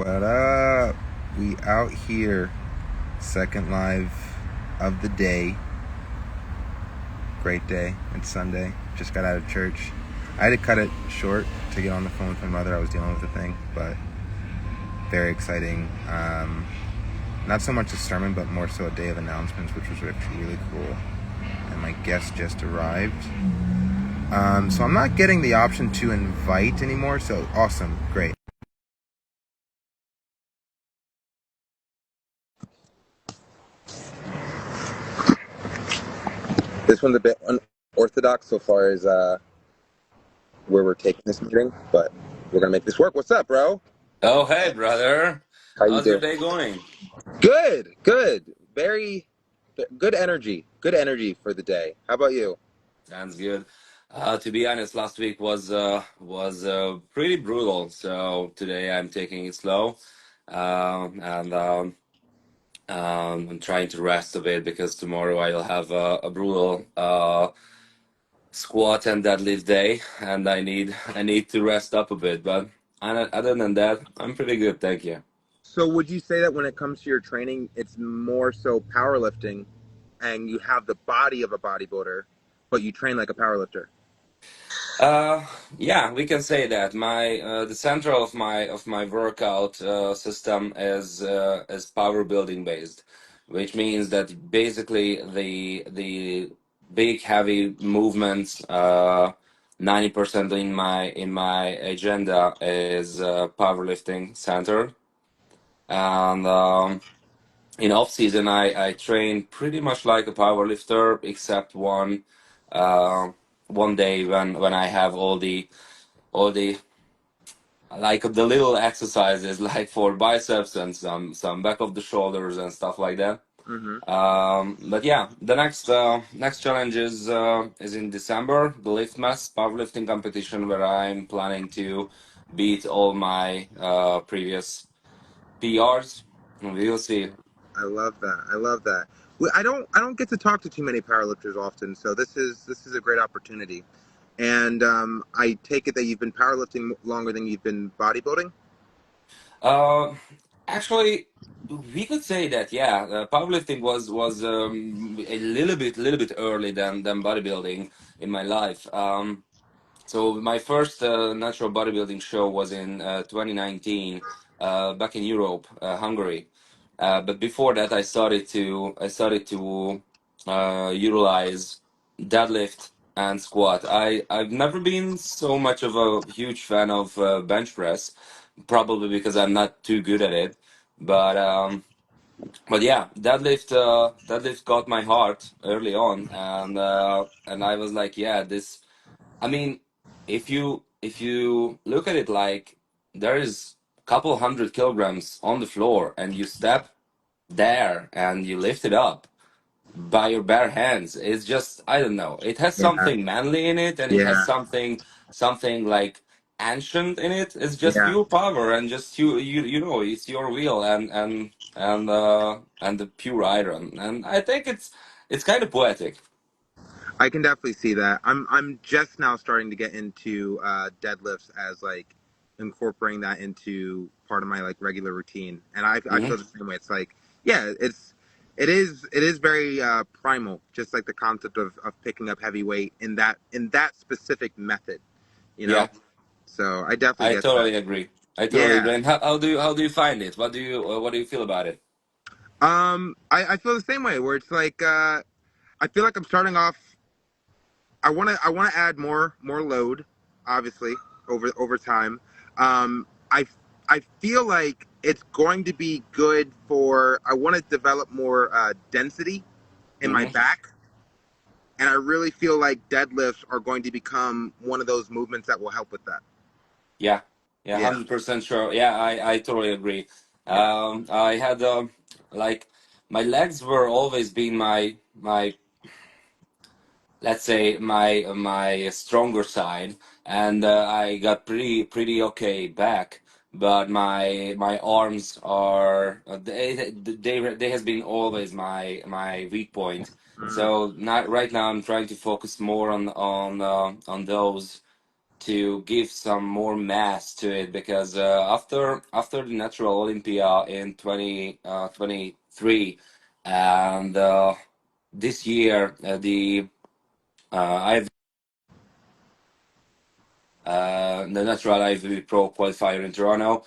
What up? We out here. Second live of the day. Great day. It's Sunday. Just got out of church. I had to cut it short to get on the phone with my mother. I was dealing with a thing, but very exciting. Not so much a sermon, but more so a day of announcements, which was actually really cool. And my guest just arrived. So I'm not getting the option to invite anymore. So awesome. Great. This one's a bit unorthodox so far as where we're taking this meeting, but we're gonna make this work. What's up, bro? Oh, hey, brother. How you How's your doing? day going? Good, good. Very good energy. Good energy for the day. How about you? Sounds good. To be honest, last week was pretty brutal. So today I'm taking it slow, and I'm trying to rest a bit because tomorrow I'll have a brutal squat and deadlift day, and I need to rest up a bit. But other than that, I'm pretty good, thank you. So would you say that when it comes to your training, it's more so powerlifting and you have the body of a bodybuilder, but you train like a powerlifter? Uh, yeah, we can say that. The center of my workout system is power building based, which means that basically the big heavy movements, 90% in my agenda is powerlifting center, and in off season I train pretty much like a power lifter except uh, one day when I have all the like the little exercises like for biceps and some back of the shoulders and stuff like that. Mm-hmm. But yeah, the next challenge is in December, the lift mass powerlifting competition where I'm planning to beat all my previous PRs. We'll see. I love that. I love that. I don't get to talk to too many powerlifters often, so this is a great opportunity. And I take it that you've been powerlifting longer than you've been bodybuilding. Uh, Actually, we could say that yeah, powerlifting was a little bit early than bodybuilding in my life. So my first natural bodybuilding show was in 2019, back in Europe, Hungary. But before that, I started to utilize deadlift and squat. I've never been so much of a huge fan of bench press, probably because I'm not too good at it. But yeah, deadlift got my heart early on, and I was like, yeah, this. I mean, if you look at it like there is a couple hundred kilograms on the floor and you step there and you lift it up by your bare hands, it's just I don't know. It has Yeah, something manly in it and it has yeah, something like ancient in it. It's just yeah. pure power and just you know it's your will and the pure iron. And I think it's kind of poetic. I can definitely see that. I'm just now starting to get into deadlifts as like incorporating that into part of my like regular routine, and I Hmm. feel the same way. It's like yeah, it is very primal, just like the concept of picking up heavy weight in that specific method, you know. Yeah. So I definitely I get that. totally agree. I totally Yeah. agree. And how do you find it? What do you feel about it? I feel the same way where it's like I feel like I'm starting off. I want to add more load, obviously over time. I feel like it's going to be good for. I want to develop more density in my Hmm. back, and I really feel like deadlifts are going to become one of those movements that will help with that. Yeah, yeah, Yeah, 100% sure. Yeah, I totally agree. yeah. I had like my legs were always been my let's say my stronger side, and I got pretty okay back. But my arms are they has been always my weak point. Mm, So not right now I'm trying to focus more on those to give some more mass to it because after the Natural Olympia in 2023 and this year the I've the Natural IFBB Pro qualifier in Toronto.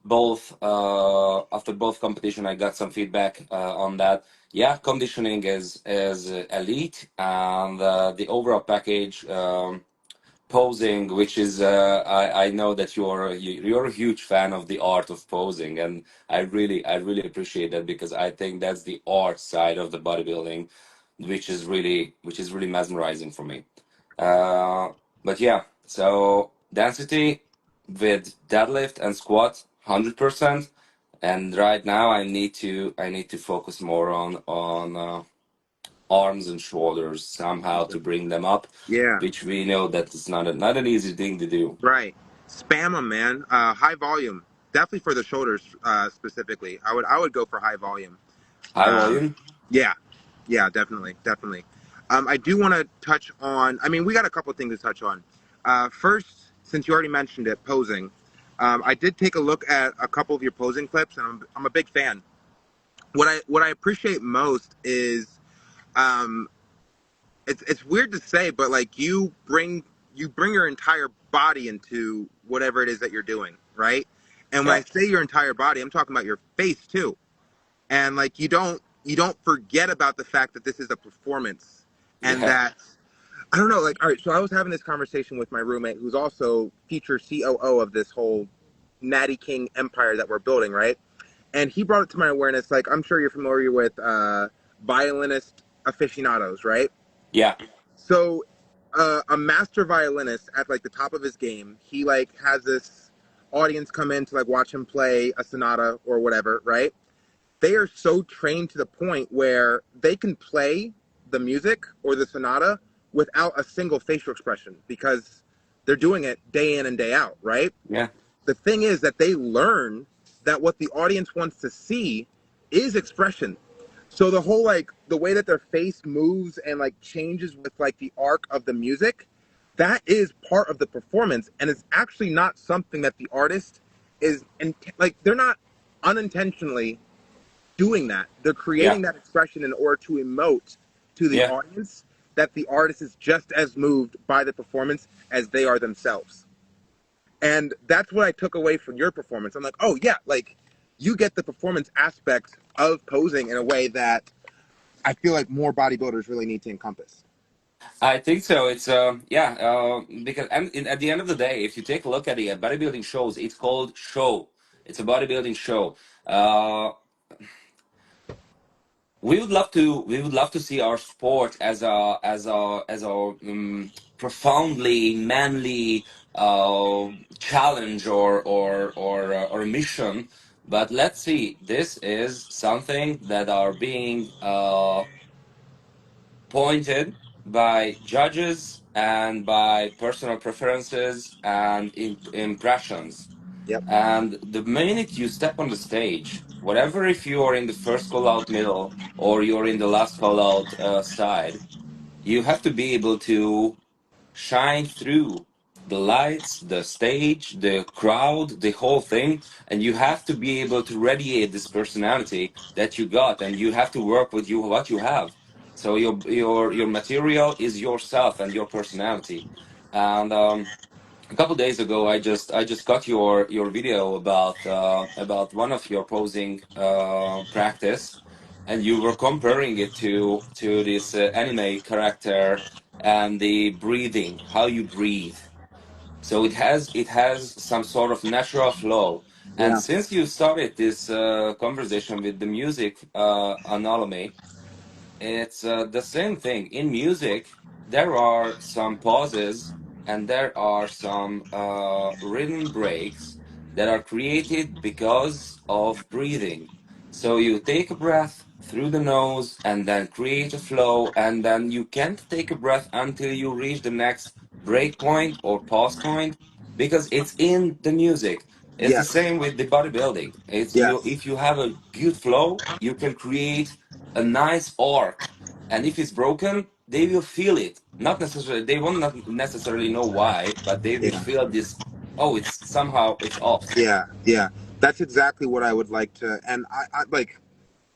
Both after both competition, I got some feedback on that. Yeah, conditioning is elite, and the overall package. Posing, which is I know that you're a huge fan of the art of posing, and I really appreciate that because I think that's the art side of the bodybuilding, which is really mesmerizing for me. Uh, but yeah, so density with deadlift and squat, 100%. And right now I need to focus more on arms and shoulders somehow to bring them up, Yeah, which we know that it's not an easy thing to do. right. Spam them, man. High volume, definitely for the shoulders specifically. I would go for high volume. High Um, volume. yeah, yeah, definitely, definitely. I do want to touch on. I mean, we got a couple of things to touch on. First, since you already mentioned it, posing. I did take a look at a couple of your posing clips, and I'm a big fan. What I appreciate most is um, it's weird to say, but like you bring your entire body into whatever it is that you're doing, right? And when I Yeah, say your entire body, I'm talking about your face too. And like you don't forget about the fact that this is a performance and yeah, that I don't know, like all right, so I was having this conversation with my roommate who's also future COO of this whole Natty King empire that we're building, right? And he brought it to my awareness, like I'm sure you're familiar with violinist aficionados, right? yeah, So a master violinist at like the top of his game, he like has this audience come in to like watch him play a sonata or whatever, right? They are so trained to the point where they can play the music or the sonata without a single facial expression because they're doing it day in and day out, right? yeah, The thing is that they learn that what the audience wants to see is expression. So the whole like the way that their face moves and like changes with like the arc of the music, that is part of the performance, and it's actually not something that the artist is like they're not unintentionally doing that. They're yeah, creating that expression in order to emote to the yeah. audience that the artist is just as moved by the performance as they are themselves. And that's what I took away from your performance. I'm like, oh yeah, like you get the performance aspect of posing in a way that I feel like more bodybuilders really need to encompass. I think so. It's yeah, because at the end of the day, if you take a look at the bodybuilding shows, it's called show. It's a bodybuilding show. We would love to see our sport as a profoundly manly challenge or a mission. But let's see, this is something that are being pointed by judges and by personal preferences and impressions. Yep. And the minute you step on the stage, whatever if you are in the first call out middle or you're in the last call out side, you have to be able to shine through the lights, the stage, the crowd, the whole thing, and you have to be able to radiate this personality that you got, and you have to work with you what you have. So your material is yourself and your personality. And a couple days ago, I just got your video about one of your posing practice, and you were comparing it to this anime character and the breathing, how you breathe. So it has some sort of natural flow. And Yeah. since you started this conversation with the music analogy, it's the same thing. In music, there are some pauses and there are some rhythm breaks that are created because of breathing. So you take a breath through the nose and then create a flow, and then you can't take a breath until you reach the next break point or pause point because it's in the music. It's the Yes. same with the bodybuilding. It's you Yes. if you have a good flow, you can create a nice arc. And if it's broken, they will feel it. Not necessarily, they will not necessarily know why, but they will Yeah. feel this. Oh, it's somehow it's off. Yeah. Yeah. That's exactly what I would like to. And I like,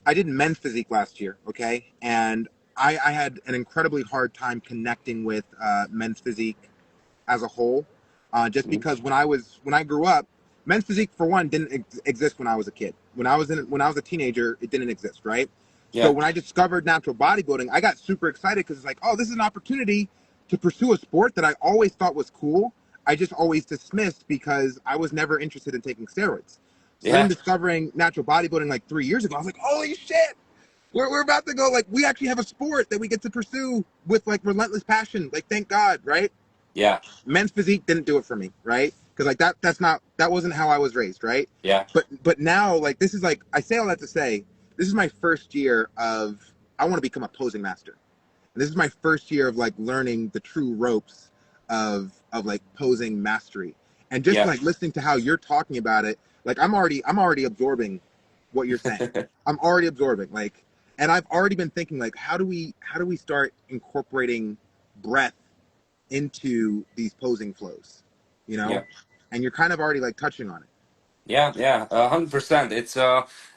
I did men's physique last year, okay? And I had an incredibly hard time connecting with men's physique as a whole, just Mm. because when I grew up, men's physique for one didn't exist when I was a kid. When I was a teenager, it didn't exist, right? So Yeah, when I discovered natural bodybuilding, I got super excited because it's like, oh, this is an opportunity to pursue a sport that I always thought was cool. I just always dismissed because I was never interested in taking steroids. So then yeah, discovering natural bodybuilding like 3 years ago, I was like, holy shit, we're about to go, like, we actually have a sport that we get to pursue with like relentless passion. Like, thank God, right? yeah, Men's physique didn't do it for me, right? Because like that wasn't how I was raised, right? yeah, But now, like, this is like, I say all that to say, this is my first year of, I want to become a posing master. And this is my first year of like learning the true ropes of like posing mastery. And just yeah. like listening to how you're talking about it, like I'm already absorbing what you're saying. I'm already absorbing, like, and I've already been thinking like, how do we start incorporating breath into these posing flows, you know? Yeah. And you're kind of already like touching on it. Yeah, yeah, 100%.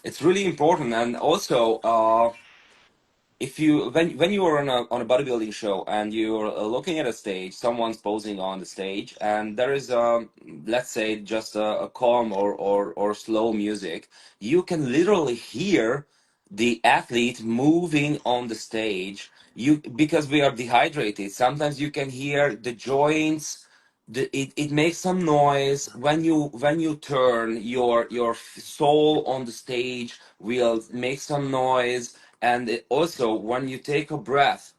It's really important, and also if you when you are on a bodybuilding show and you're looking at a stage, someone's posing on the stage, and there is let's say just a calm or slow music, you can literally hear the athlete moving on the stage. You because we are dehydrated, sometimes you can hear the joints. It makes some noise when you turn your soul on the stage will make some noise, and also when you take a breath,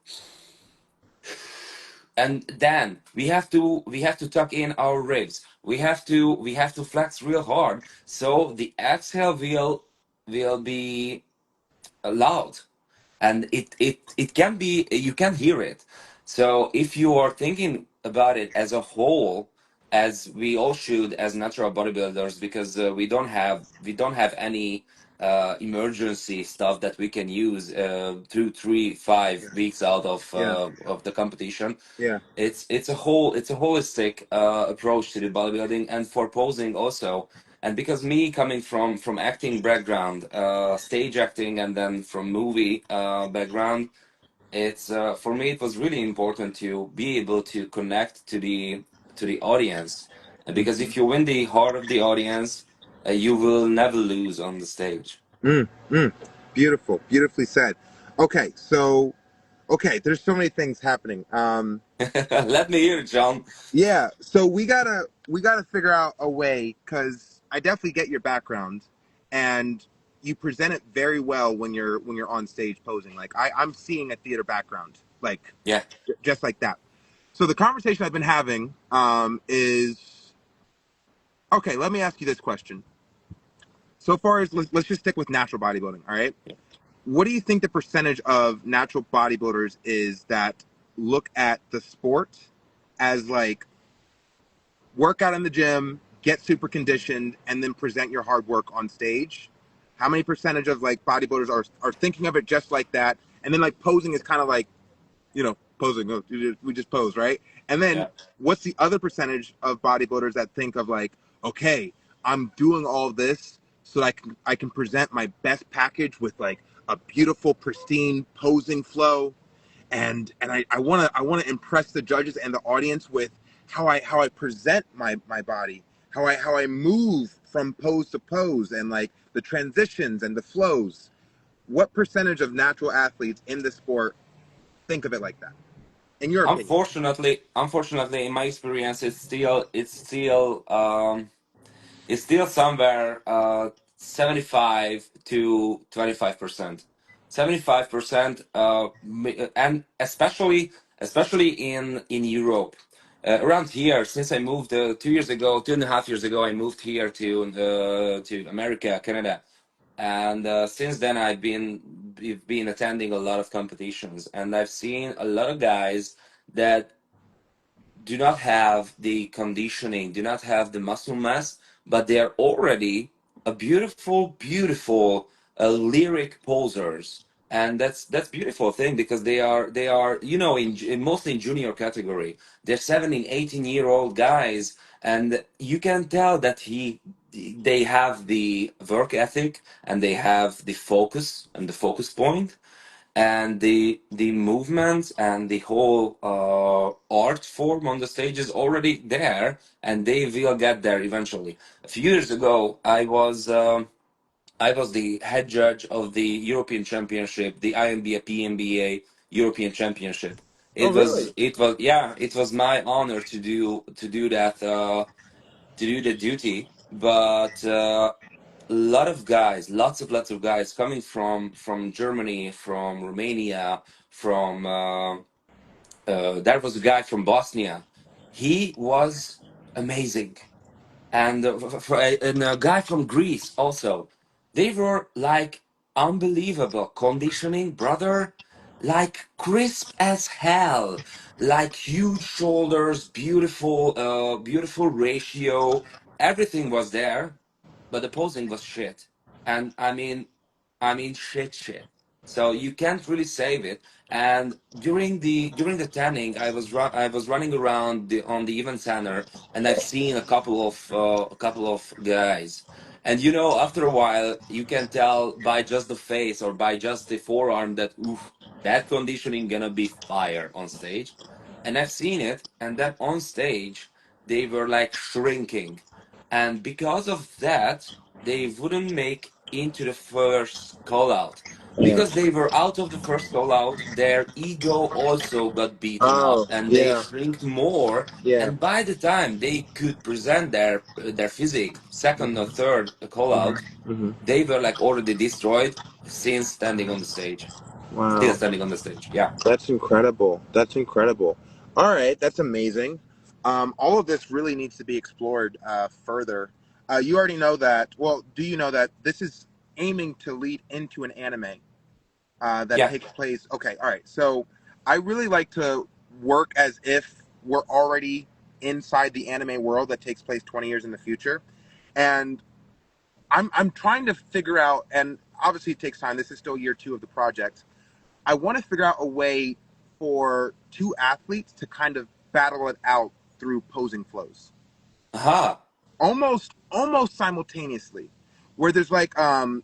and then we have to tuck in our ribs, we have to flex real hard, so the exhale will be loud, and it can be, you can hear it. So if you are thinking about it as a whole, as we all should as natural bodybuilders, because we don't have any emergency stuff that we can use 2 3 5 weeks out Yeah. of the competition. Yeah. It's a holistic approach to the bodybuilding and for posing also. And because me coming from acting background, stage acting, and then from movie background, it's for me it was really important to be able to connect to the audience. And because Mm-hmm. if you win the heart of the audience, you will never lose on the stage. Mm, mm. Beautiful, beautifully said. Okay, so okay, there's so many things happening. Let me hear it, John. Yeah, so we gotta figure out a way, because I definitely get your background, and you present it very well when you're on stage posing. Like I'm seeing a theater background, like Yeah, just like that. So the conversation I've been having is, okay. Let me ask you this question. So far as, let's just stick with natural bodybuilding. All right. What do you think the percentage of natural bodybuilders is that look at the sport as like work out in the gym, get super conditioned, and then present your hard work on stage? How many percentage of like bodybuilders are thinking of it just like that? And then like posing is kind of like, posing. Oh, we just pose, right? And then yeah. what's the other percentage of bodybuilders that think of like, okay, I'm doing all this so that I can present my best package with like a beautiful, pristine posing flow, and I wanna impress the judges and the audience with how I present my body, how I move from pose to pose, and like the transitions and the flows. What percentage of natural athletes in the sport think of it like that, in your opinion? Unfortunately, in my experience, it's still somewhere 75 to 25%. 75%, and especially in Europe. Around here, since I moved 2 years ago, 2.5 years ago, I moved here to America, Canada, and since then we've been attending a lot of competitions, and I've seen a lot of guys that do not have the conditioning, do not have the muscle mass, but they are already a beautiful, beautiful lyric posers. and that's beautiful thing because they are mostly in junior category. They're 17, 18-year-old guys, and you can tell that they have the work ethic, and they have the focus and the focus point, and the movements and the whole art form on the stage is already there, and they will get there eventually. A few years ago, I was the head judge of the European Championship, the IMBA PMBA European Championship. Oh, really? It was my honor to do that, to do the duty. But lot of guys, lots of guys coming from Germany, from Romania, from there was a guy from Bosnia. He was amazing, and and a guy from Greece also. They were like unbelievable conditioning, brother, like crisp as hell, like huge shoulders, beautiful ratio. Everything was there, but the posing was shit. And I mean shit. So you can't really save it. And during the tanning, I was running around on the event center, and I've seen a couple of guys. And after a while, you can tell by just the face or by just the forearm that oof, that conditioning gonna be fire on stage. And I've seen it, and then on stage they were like shrinking, and because of that, they wouldn't make into the first call out. Yeah. Because they were out of the first call out, their ego also got beaten up, Oh, and they yeah, shrinked more. yeah. And by the time they could present their physique, second or Hmm. third call Hmm. out, Hmm. they were like already destroyed since standing on the stage. Still Wow. standing on the stage. Yeah. That's incredible. That's incredible. All right, that's amazing. All of this really needs to be explored further. You already know that. Well, do you know that this is aiming to lead into an anime that Yeah. takes place? Okay, all right. So I really like to work as if we're already inside the anime world that takes place 20 years in the future, and I'm trying to figure out. And obviously, it takes time. This is still year two of the project. I want to figure out a way for two athletes to kind of battle it out through posing flows, Aha. almost simultaneously, where there's like I'm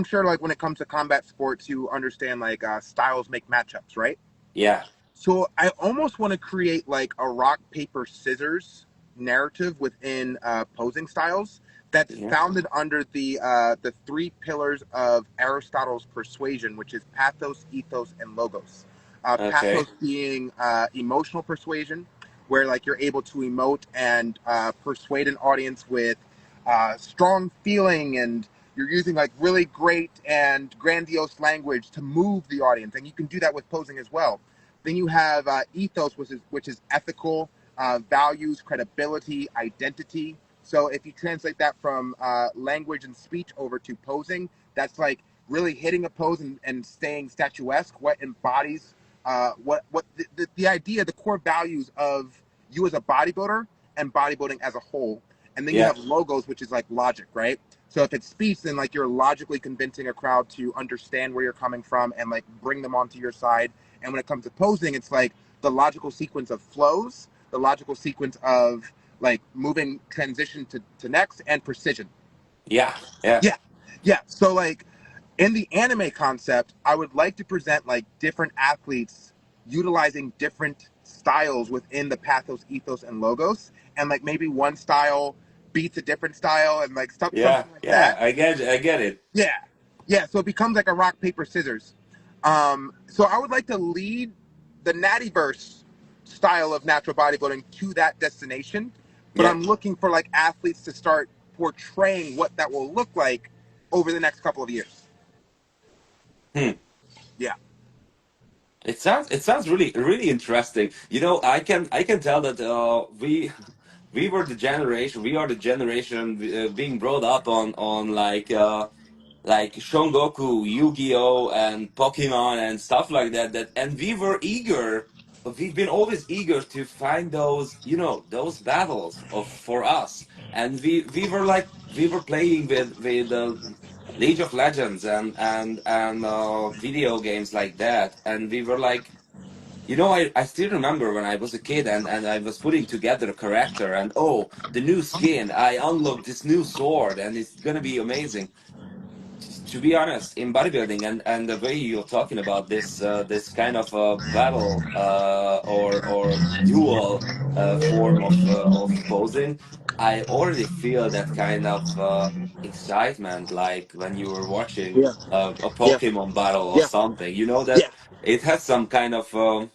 sure like when it comes to combat sports, you understand like styles make matchups, right? Yeah. So I almost want to create like a rock paper scissors narrative within posing styles that's Yeah. founded under the three pillars of Aristotle's persuasion, which is pathos, ethos, and logos. Pathos Okay. being emotional persuasion, where like you're able to emote and persuade an audience with strong feeling, and you're using like really great and grandiose language to move the audience, and you can do that with posing as well. Then you have ethos, which is ethical, values, credibility, identity. So if you translate that from language and speech over to posing, that's like really hitting a pose and staying statuesque. What embodies what the idea, the core values of you as a bodybuilder and bodybuilding as a whole. And then you Yeah. have logos, which is like logic, right? So if it's speech, then like you're logically convincing a crowd to understand where you're coming from and like bring them onto your side. And when it comes to posing, it's like the logical sequence of flows, the logical sequence of like moving transition to next, and precision. Yeah. Yeah. Yeah. Yeah. So like in the anime concept, I would like to present like different athletes utilizing different styles within the pathos, ethos, and logos. And like maybe one style beats a different style and like Yeah. something like Yeah. that. I get it. Yeah. Yeah. So it becomes like a rock, paper, scissors. So I would like to lead the Nattyverse style of natural bodybuilding to that destination. But Yeah. I'm looking for like athletes to start portraying what that will look like over the next couple of years. Hmm. Yeah. It sounds really interesting. I can tell that we were the generation. We are the generation being brought up on like Shongoku, Yu-Gi-Oh, and Pokemon and stuff like that. And we were eager. We've been always eager to find those battles of for us. And we were playing with League of Legends and video games like that, and we were like, you know, I still remember when I was a kid and I was putting together a character and oh, the new skin, I unlocked this new sword and it's gonna be amazing. To be honest, in bodybuilding and the way you're talking about this kind of battle or dual form of posing, I already feel that kind of excitement, like when you were watching Yeah, a yeah, Pokemon battle or yeah, something. You know that yeah, it has some kind of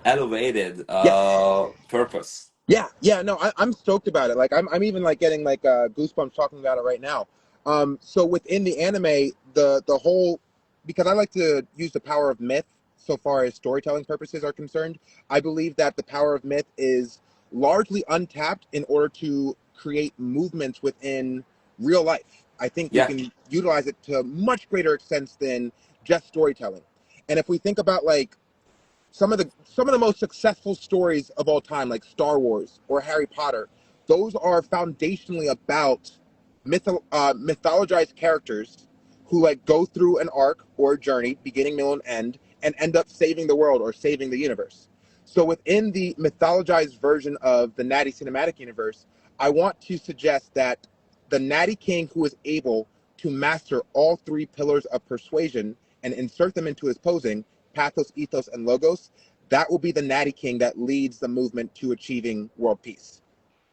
elevated yeah. purpose. Yeah, yeah, no, I'm stoked about it. Like, I'm even like getting like goosebumps talking about it right now. So within the anime, the whole, because I like to use the power of myth so far as storytelling purposes are concerned. I believe that the power of myth is largely untapped in order to create movements within real life. I think we Yeah, can utilize it to much greater extents than just storytelling. And if we think about like some of the most successful stories of all time, like Star Wars or Harry Potter, those are foundationally about mythologized characters who like go through an arc or a journey, beginning, middle, and end up saving the world or saving the universe. So within the mythologized version of the Natty cinematic universe, I want to suggest that the Natty King who is able to master all three pillars of persuasion and insert them into his posing, pathos, ethos, and logos, that will be the Natty King that leads the movement to achieving world peace.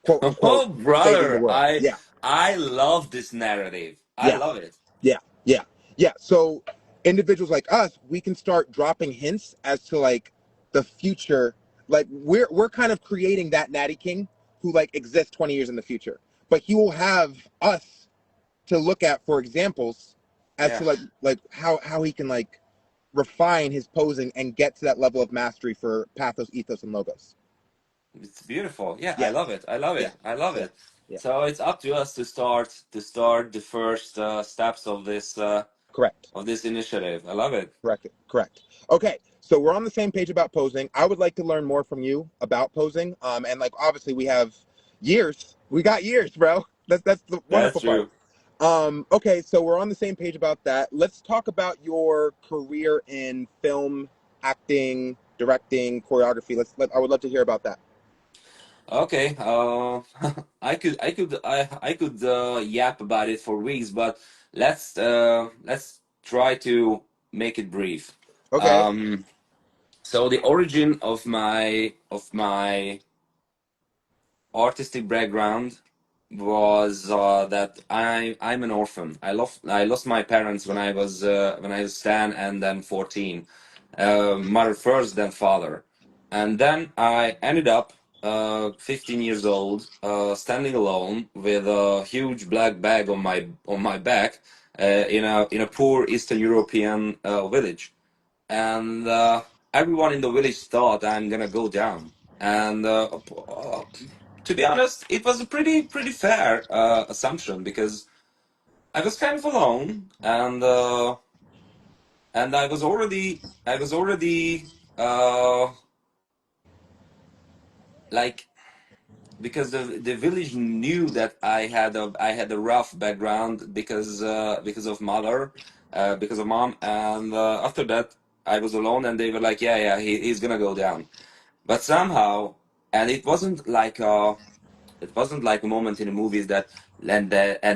Quote unquote, oh saving the brother, world. Yeah, I love this narrative. I yeah, love it. yeah, yeah, yeah. So individuals like us, we can start dropping hints as to like the future. Like we're kind of creating that Natty King who like exists 20 years in the future. But he will have us to look at for examples as Yeah. to like how he can like refine his posing and get to that level of mastery for pathos, ethos, and logos. It's beautiful. Yeah, I Yeah, love it. I love yeah, it. I love yeah, it. yeah. So it's up to us to start the first steps Correct, of this initiative. I love it. correct, correct. Okay, so we're on the same page about posing. I would like to learn more from you about posing. And like obviously we have years. We got years, bro. That's the That's wonderful part. true. Okay, so we're on the same page about that. Let's talk about your career in film, acting, directing, choreography. I would love to hear about that. Okay. I could yap about it for weeks, but let's try to make it brief. Okay. Um, so the origin of my artistic background was that I'm an orphan. I lost my parents when I was 10 and then 14. Mother first, then father, and then I ended up 15 years old, standing alone with a huge black bag on my back in a poor Eastern European village, and everyone in the village thought I'm gonna go down. And to be honest, it was a pretty fair assumption because I was kind of alone, and I was already like, because the village knew that I had a rough background because of mother, because of mom, and after that I was alone, and they were like, yeah, he's gonna go down. But somehow, and it wasn't like a moment in the movies that and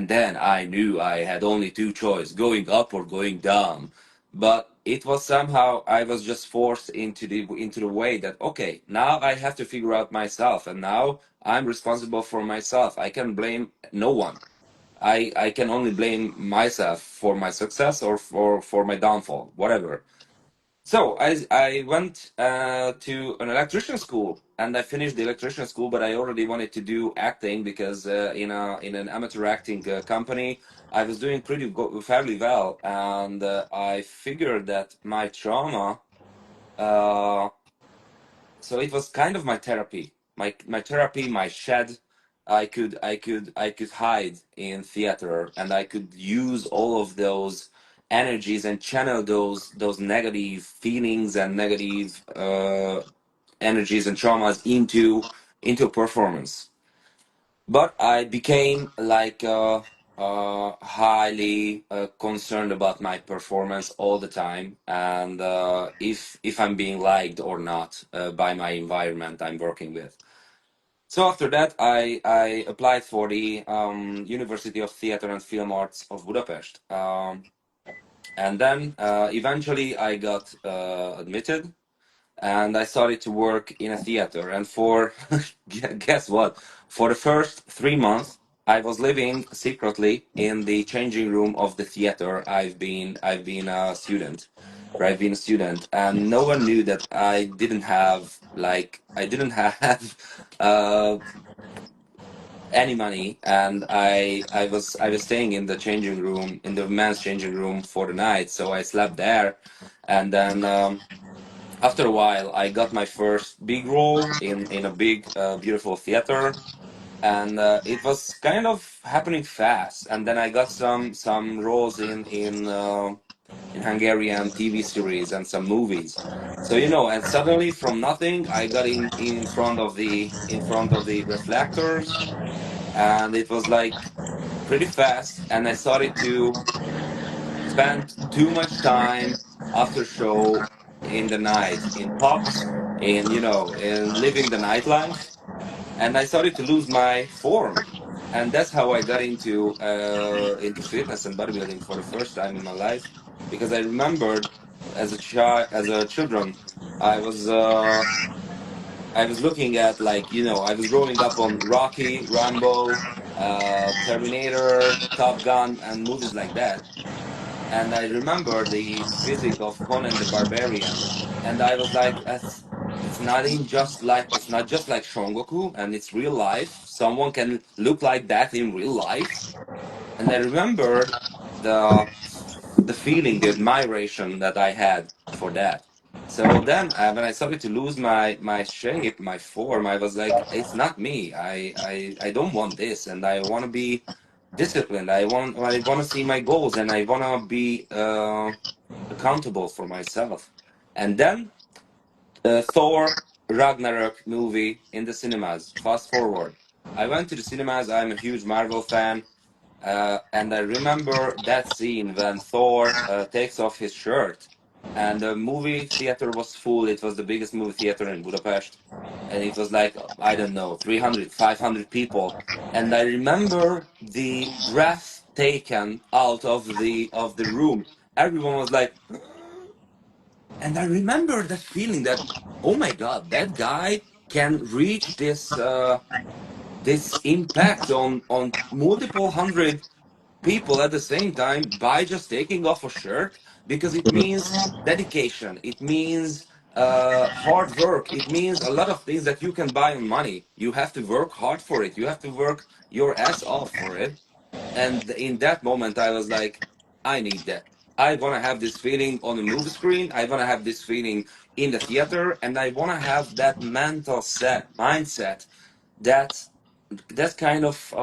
then I knew I had only two choices, going up or going down. But it was somehow I was just forced into the way that okay, now I have to figure out myself, and now I'm responsible for myself. I can blame no one. I can only blame myself for my success or for my downfall, whatever. So I went to an electrician school, and I finished the electrician school, but I already wanted to do acting because in an amateur acting company I was doing fairly well, and I figured that my trauma, uh, so it was kind of my therapy, my therapy, my shed. I could hide in theater, and I could use all of those energies and channel those negative feelings and negative energies and traumas into a performance. But I became like highly concerned about my performance all the time, and if I'm being liked or not by my environment I'm working with. So after that, I applied for the University of Theatre and Film Arts of Budapest, and then eventually I got admitted, and I started to work in a theater. And for guess what? For the first 3 months, I was living secretly in the changing room of the theater. I've been a student, or I've been a student, and no one knew that I didn't have uh, any money, and I was staying in the changing room, in the men's changing room for the night, so I slept there, and then. After a while, I got my first big role in a big, beautiful theater, and it was kind of happening fast. And then I got some roles in Hungarian TV series and some movies. So and suddenly from nothing, I got in front of the reflectors, and it was like pretty fast. And I started to spend too much time after show in the night in pubs, in living the nightlife, and I started to lose my form. And that's how I got into fitness and bodybuilding for the first time in my life, because I remembered as a children, I was uh, I was looking at, like, I was growing up on Rocky, Rambo, Terminator, Top Gun, and movies like that, and I remember the physique of Conan the Barbarian, and I was like, it's not just like Shongoku, and it's real life. Someone can look like that in real life, and I remember the the feeling, the admiration that I had for that. So then, when I started to lose my shape, my form, I was like, it's not me. I don't want this, and I want to be disciplined. I want to see my goals, and I want to be accountable for myself. And then Thor Ragnarok movie in the cinemas. Fast forward, I went to the cinemas. I'm a huge Marvel fan, and I remember that scene when Thor takes off his shirt, and the movie theater was full. It was the biggest movie theater in Budapest, and it was like, I don't know, 300, 500 people. And I remember the breath taken out of the room. Everyone was like, and I remember that feeling that, oh my God, that guy can reach this impact on multiple hundred people at the same time by just taking off a shirt, because it means dedication, it means hard work, it means a lot of things that you can buy on money. You have to work hard for it, you have to work your ass off for it. And in that moment I was like, I need that. I want to have this feeling on the movie screen, I want to have this feeling in the theater, and I want to have that mental set mindset, that kind of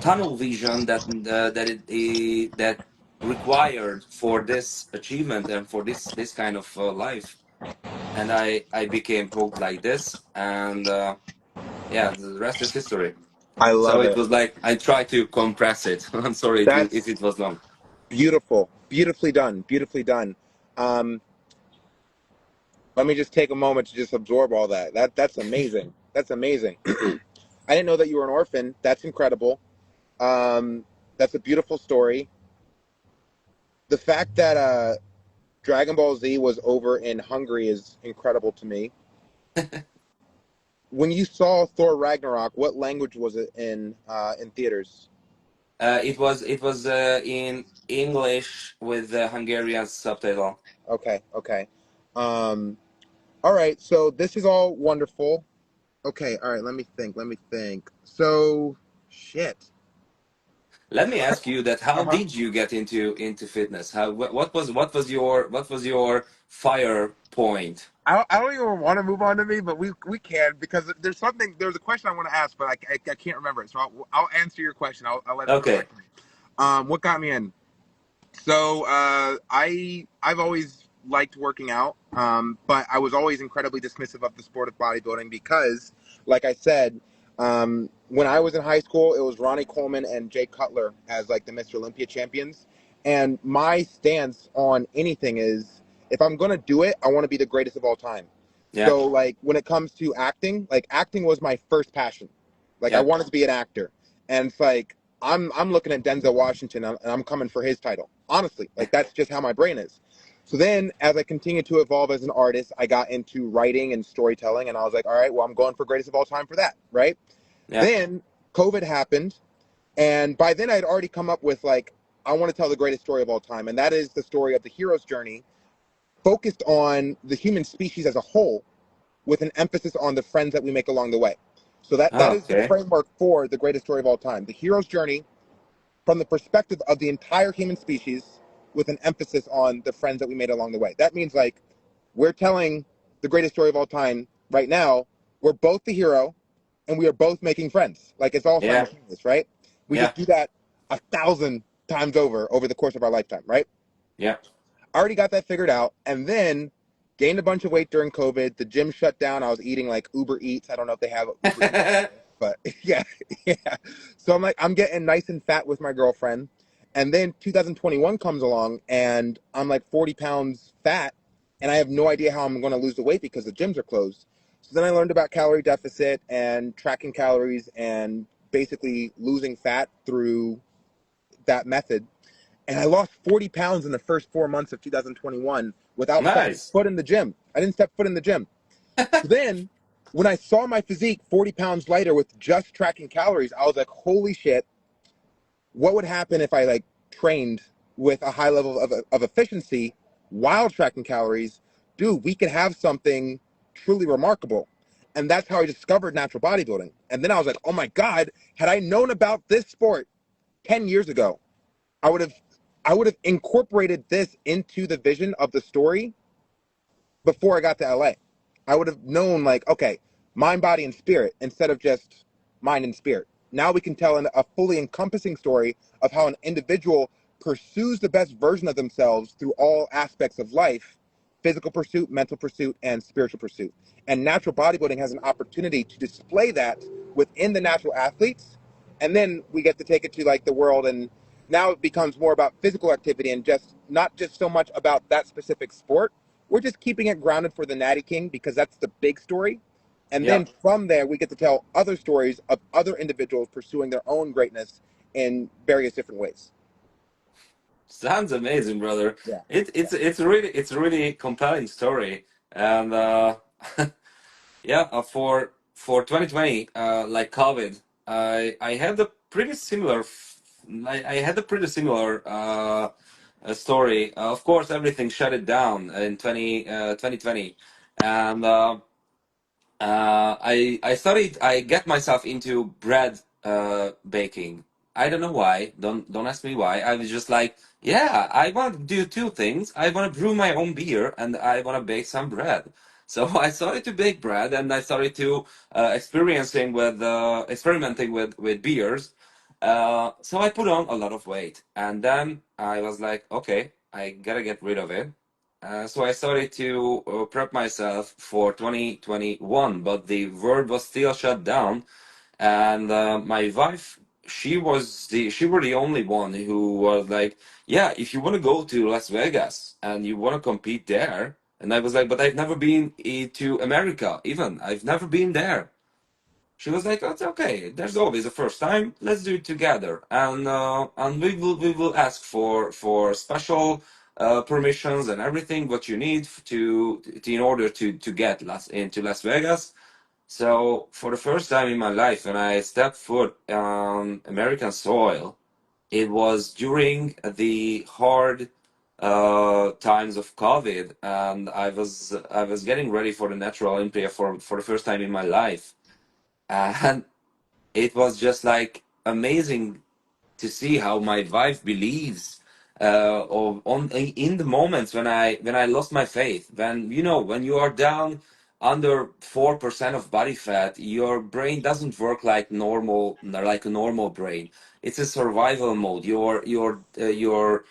tunnel vision that required for this achievement and for this kind of life. And I became hooked like this, and yeah, the rest is history. I So love it it. was like, I tried to compress it. I'm sorry if That's it was long. beautiful. Beautifully done. Beautifully done. Um, Let me just take a moment to just absorb all that. That's amazing. That's amazing. I didn't know that you were an orphan. That's incredible. Um, that's a beautiful story. The fact that Dragon Ball Z was over in Hungary is incredible to me. When you saw Thor Ragnarok, what language was it in theaters? It was in English with the Hungarian subtitle. Okay, okay. Um, all right. So this is all wonderful. Okay, all right. Let me think. Let me think. So, shit. Let me ask you that: how Uh-huh. did you get into fitness? What was your fire point? I don't even want to move on to me, but we can, because there's a question I want to ask, but I can't remember it. So I'll answer your question. I'll let it come Okay. back to me. What got me in? So I've always liked working out, but I was always incredibly dismissive of the sport of bodybuilding because, like I said, When I was in high school, it was Ronnie Coleman and Jay Cutler as like the Mr. Olympia champions. And my stance on anything is if I'm going to do it, I want to be the greatest of all time. Yeah, So like when it comes to acting, like acting was my first passion. Like I yeah, wanted to be an actor. And it's like I'm looking at Denzel Washington and I'm coming for his title. Honestly, yeah, like that's just how my brain is. So then as I continued to evolve as an artist, I got into writing and storytelling and I was like, all right, well, I'm going for greatest of all time for that, right? yeah. Then COVID happened, and by then I'd already come up with like, I want to tell the greatest story of all time, and that is the story of the hero's journey, focused on the human species as a whole, with an emphasis on the friends that we make along the way. So that is the Okay. framework for the greatest story of all time. The hero's journey from the perspective of the entire human species with an emphasis on the friends that we made along the way. That means like we're telling the greatest story of all time right now. We're both the hero and we are both making friends. Like it's all Yeah, simultaneous, right? We yeah, just do that 1,000 times over the course of our lifetime, right? yeah. I already got that figured out, and then gained a bunch of weight during COVID. The gym shut down. I was eating like Uber Eats. I don't know if they have Uber Eats, but yeah, yeah. So I'm like, I'm getting nice and fat with my girlfriend, and then 2021 comes along, and I'm like 40 pounds fat, and I have no idea how I'm going to lose the weight because the gyms are closed. So then I learned about calorie deficit and tracking calories and basically losing fat through that method, and I lost 40 pounds in the first 4 months of 2021 without stepping Nice. foot in the gym. I didn't step foot in the gym. So then, when I saw my physique 40 pounds lighter with just tracking calories, I was like, holy shit, what would happen if I like trained with a high level of efficiency while tracking calories? Dude, we could have something truly remarkable. And that's how I discovered natural bodybuilding. And then I was like, oh my God, had I known about this sport 10 years ago, I would have I would have incorporated this into the vision of the story before I got to LA. I would have known like, okay, mind, body, and spirit instead of just mind and spirit. Now we can tell a fully encompassing story of how an individual pursues the best version of themselves through all aspects of life: physical pursuit, mental pursuit, and spiritual pursuit. And natural bodybuilding has an opportunity to display that within the natural athletes. And then we get to take it to like the world, and now it becomes more about physical activity and just not just so much about that specific sport. We're just keeping it grounded for the Natty King because that's the big story. And Yeah. then from there, we get to tell other stories of other individuals pursuing their own greatness in various different ways. Sounds amazing, brother. Yeah. It's a really compelling story, and yeah, for 2020, like COVID, I had a pretty similar, I had a pretty similar story. Of course, everything shut it down in 2020, and I get myself into bread baking. I don't know why. Don't ask me why. I was just like, yeah, I want to do two things. I want to brew my own beer and I want to bake some bread. So I started to bake bread and I started to experimenting with beers. So I put on a lot of weight and then I was like, okay, I gotta get rid of it. So I started to prep myself for 2021, but the world was still shut down, and my wife, she were the only one who was like, yeah, if you want to go to Las Vegas and you want to compete there, and I was like, but I've never been to America, even I've never been there. She was like, "It's okay. There's always a first time. Let's do it together, and we will ask for special permissions and everything what you need to in order to get into Las Vegas." So for the first time in my life, when I stepped foot on American soil, it was during the hard times of COVID, and I was getting ready for the Natural Olympia for the first time in my life, and it was just like amazing to see how my wife believes in the moments when I lost my faith, when when you are down under 4% of body fat, your brain doesn't work like a normal brain. It's a survival mode. You're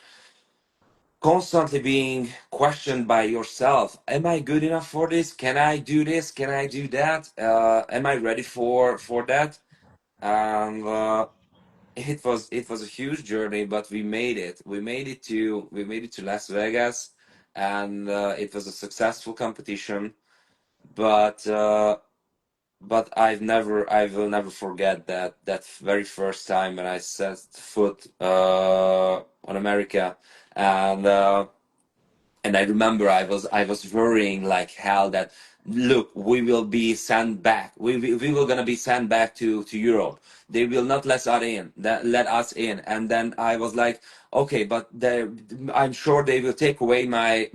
constantly being questioned by yourself. Am I good enough for this? Can I do this? Can I do that? Am I ready for that? and it was a huge journey, but we made it. We made it to Las Vegas, and it was a successful competition. But I will never forget that very first time when I set foot on America, and I remember I was worrying like hell that look, we will be sent back. We will gonna be sent back to Europe. They will not let us in. And then I was like, okay, but I'm sure they will take away my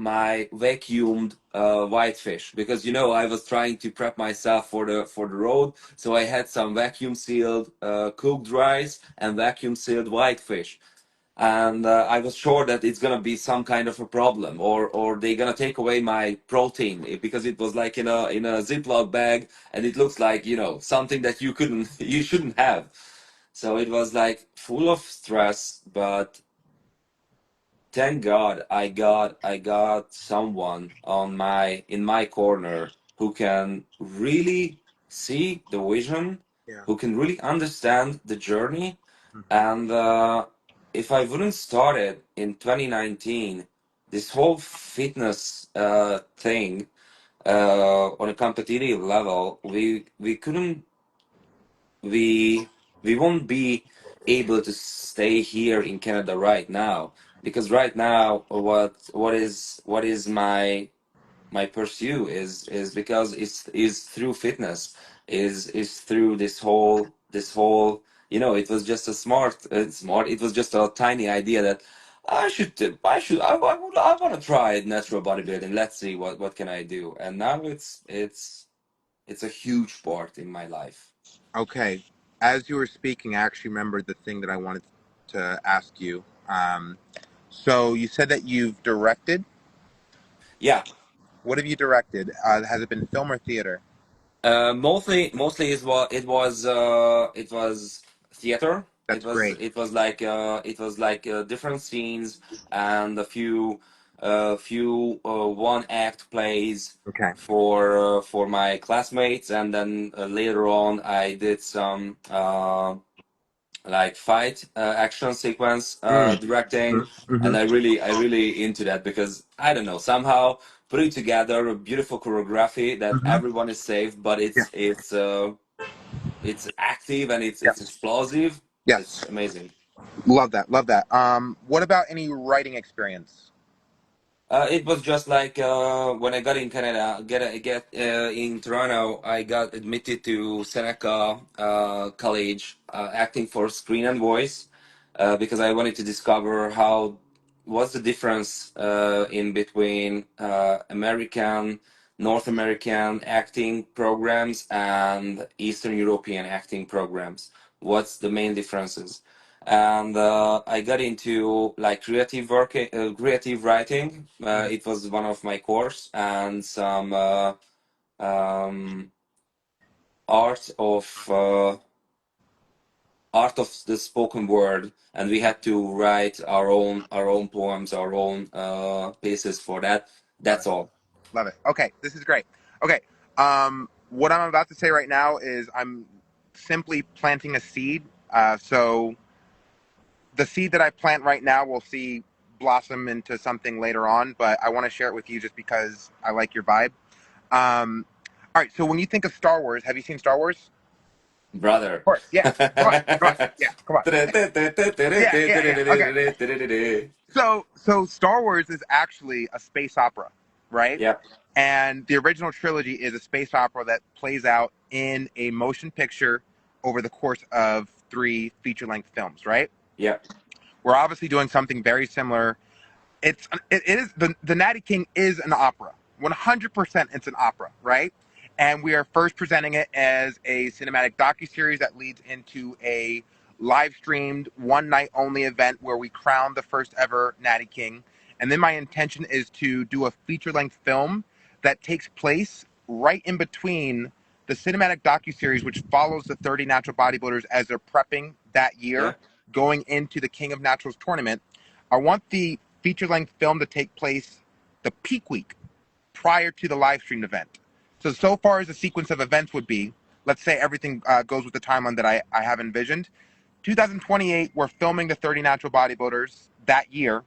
vacuumed whitefish, because I was trying to prep myself for the road, so I had some vacuum sealed cooked rice and vacuum sealed whitefish, and I was sure that it's gonna be some kind of a problem, or they're gonna take away my protein, because it was like in a Ziploc bag, and it looks like something that you shouldn't have. So it was like full of stress, but thank God I got someone in my corner who can really see the vision, Yeah. who can really understand the journey. Hmm. And if I wouldn't started in 2019, this whole fitness thing on a competitive level, we we won't be able to stay here in Canada right now, because right now what is my pursuit is because is through fitness, is through this whole it was just a smart, it was just a tiny idea that I want to try natural bodybuilding. Let's see what can I do, and now it's a huge part in my life. Okay. As you were speaking, I actually remembered the thing that I wanted to ask you. So you said that you've directed. Yeah. What have you directed? Has it been film or theater? Mostly it was theater. It That's was great. it was like different scenes, and a few one act plays Okay. for my classmates, and then later on I did some like fight action sequence Mm. directing, Mm-hmm. Mm-hmm. and I really into that, because I don't know, somehow putting together a beautiful choreography that Mm-hmm. everyone is safe, but Yeah. it's active and it's Yes. explosive. It's Yes. amazing. Love that. Love that. What about any writing experience? It was just like when I got in Canada, get in Toronto, I got admitted to Seneca College, acting for screen and voice, because I wanted to discover what's the difference in between North American acting programs and Eastern European acting programs. What's the main differences? And I got into like creative writing. It was one of my course, and some um, art of uh, art of the spoken word, and we had to write our own poems, our own pieces for that. Love That's it. all. Love it. Okay, this is great. Okay, what I'm about to say right now is I'm simply planting a seed. So the seed that I plant right now will see blossom into something later on, but I want to share it with you just because I like your vibe. Um, all right, so when you think of Star Wars, have you seen Star Wars? Brother. Of course, yeah. Come on, yeah, come on. Yeah, yeah, yeah. Okay. So Star Wars is actually a space opera, right? Yep, And the original trilogy is a space opera that plays out in a motion picture over the course of three feature-length films, right? yep, We're obviously doing something very similar. It is the Natty King is an opera. 100% it's an opera, right? And we are first presenting it as a cinematic docu-series that leads into a live streamed one night only event where we crown the first ever Natty King. And then my intention is to do a feature length film that takes place right in between the cinematic docu-series, which follows the 30 natural bodybuilders as they're prepping that year yep, going into the King of Naturals tournament. I want the feature length film to take place the peak week prior to the live streamed event. So far as the sequence of events would be, let's say everything goes with the timeline that I have envisioned. 2028, we're filming the 30 natural bodybuilders that year.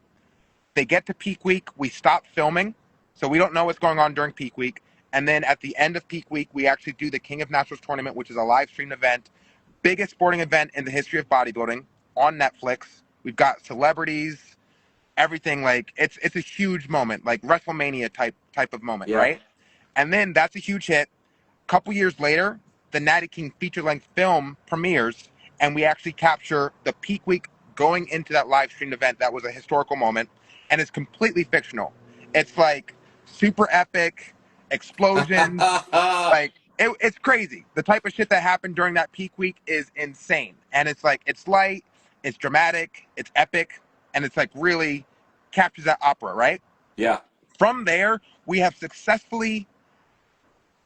They get to peak week, we stop filming, so we don't know what's going on during peak week. And then at the end of peak week, we actually do the King of Naturals tournament, which is a live streamed event, biggest sporting event in the history of bodybuilding on Netflix. We've got celebrities, everything. Like it's a huge moment, like WrestleMania type of moment, Yeah. right? And then that's a huge hit. Couple years later, the Natty King feature-length film premieres, and we actually capture the peak week going into that live streamed event. That was a historical moment, and it's completely fictional. It's like super epic explosions. Like it's crazy. The type of shit that happened during that peak week is insane, and it's like it's light, it's dramatic, it's epic, and it's like really captures that opera, right? Yeah. From there, we have successfully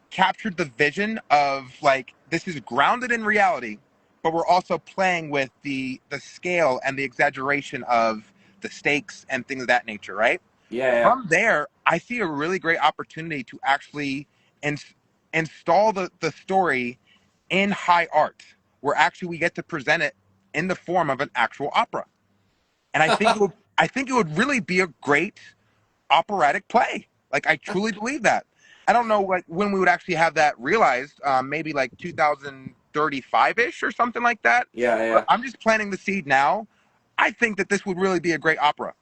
captured the vision of like this is grounded in reality, but we're also playing with the scale and the exaggeration of the stakes and things of that nature, right? Yeah. Yeah. From there, I see a really great opportunity to actually ins- install the story in high art, where actually we get to present it in the form of an actual opera. And I think it would really be a great operatic play. Like I truly believe that. I don't know like when we would actually have that realized. Maybe like 2035 ish or something like that. Yeah. But Yeah. I'm just planting the seed now. I think that this would really be a great opera,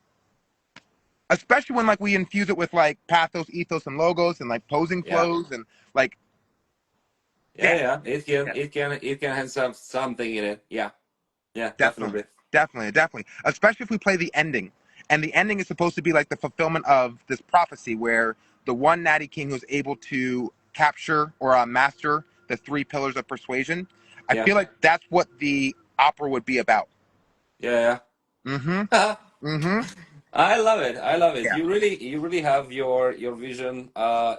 especially when like we infuse it with like pathos, ethos, and logos, and like posing Yeah. flows, and like Yeah. yeah, Yeah. yeah, It can have something in it. Yeah. Yeah. definitely, Definitely. definitely. Especially if we play the ending, and the ending is supposed to be like the fulfillment of this prophecy, where the one Natty King who's able to capture or master the three pillars of persuasion. I Yeah. feel like that's what the opera would be about. Yeah. Mm-hmm. Yeah. Mm-hmm. I love it. I love it. Yeah. You really have your vision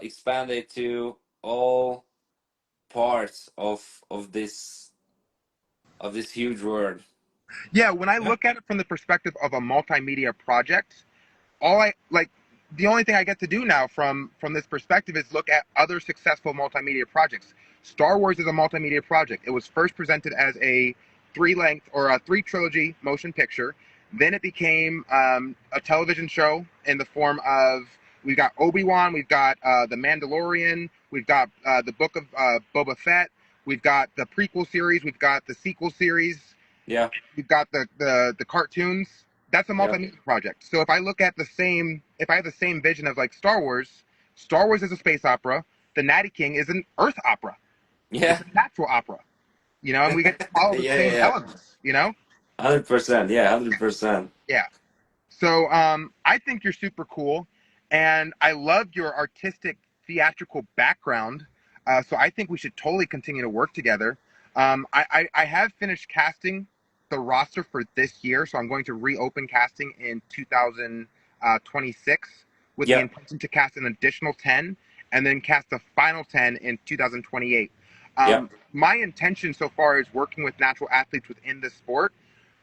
expanded to all parts of this huge world. Yeah. When I Yeah. look at it from the perspective of a multimedia project, all I like the only thing I get to do now from this perspective is look at other successful multimedia projects. Star Wars is a multimedia project. It was first presented as a three length or a three trilogy motion picture. Then it became a television show in the form of we've got Obi-Wan, we've got the Mandalorian, we've got the Book of Boba Fett, we've got the prequel series, we've got the sequel series, Yeah. we've got the cartoons. That's a Yeah. multimedia project. So if I look at if I have the same vision of like Star Wars, Star Wars is a space opera. The Natty King is an Earth opera. It's Yeah. a natural opera, and we get to Yeah. follow the Yeah. same Yeah. elements. 100%. Yeah. 100%. Yeah. So I think you're super cool, and I love your artistic theatrical background. So I think we should totally continue to work together. I have finished casting the roster for this year, so I'm going to reopen casting in 2026 with the Yep. intention to cast an additional 10 and then cast the final 10 in 2028. Yep. My intention so far is working with natural athletes within this sport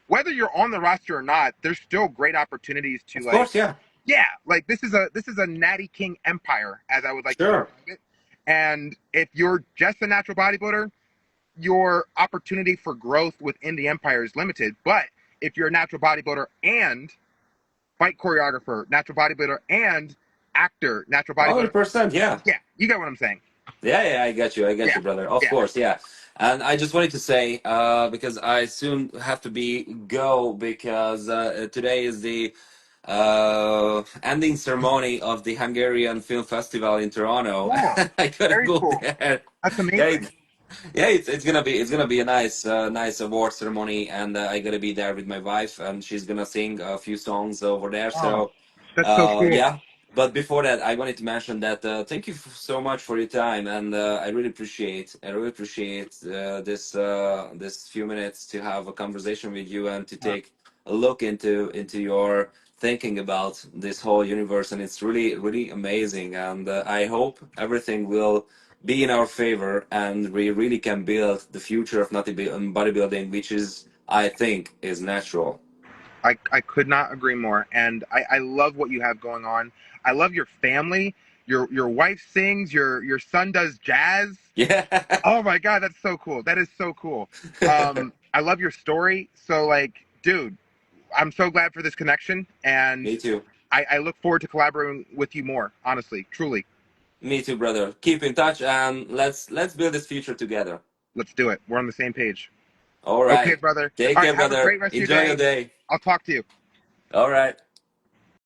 whether you're on the roster or not, there's still great opportunities to Of like, course. Yeah. yeah, like this is a Natty King empire, as I would like to Sure. describe it. And if you're just a natural bodybuilder, your opportunity for growth within the empire is limited. But if you're a natural bodybuilder and fight choreographer, natural bodybuilder and actor, natural bodybuilder, 100%. Yeah. yeah, you get what I'm saying. Yeah, yeah, I got you. I got Yeah, you, brother. Of yeah. course, yeah. And I just wanted to say, because I soon have to be go because today is the ending ceremony of the Hungarian Film Festival in Toronto. Cool. I gotta Very go cool. there. That's Yeah, amazing. yeah, it's gonna be a nice award ceremony, and I gotta be there with my wife, and she's gonna sing a few songs over there. Oh, So, that's so cool. yeah. But before that, I wanted to mention that thank you so much for your time, and I really appreciate this few minutes to have a conversation with you and to Uh, take a look into your thinking about this whole universe, and it's really amazing. And I hope everything will be in our favor, and we really can build the future of bodybuilding, which is, I think, is natural. I could not agree more. And I love what you have going on. I love your family. your wife sings, your son does jazz. Yeah. Oh my god, that's so cool. That is so cool. I love your story. So like, dude, I'm so glad for this connection, and Me too. I look forward to collaborating with you more. Honestly, truly, Me too, brother. Keep in touch and let's build this future together. let's do it. We're on the same page. All Okay, right. brother. Take All right, care, have a brother. great rest of your Enjoy your day. day. I'll talk to you. All right.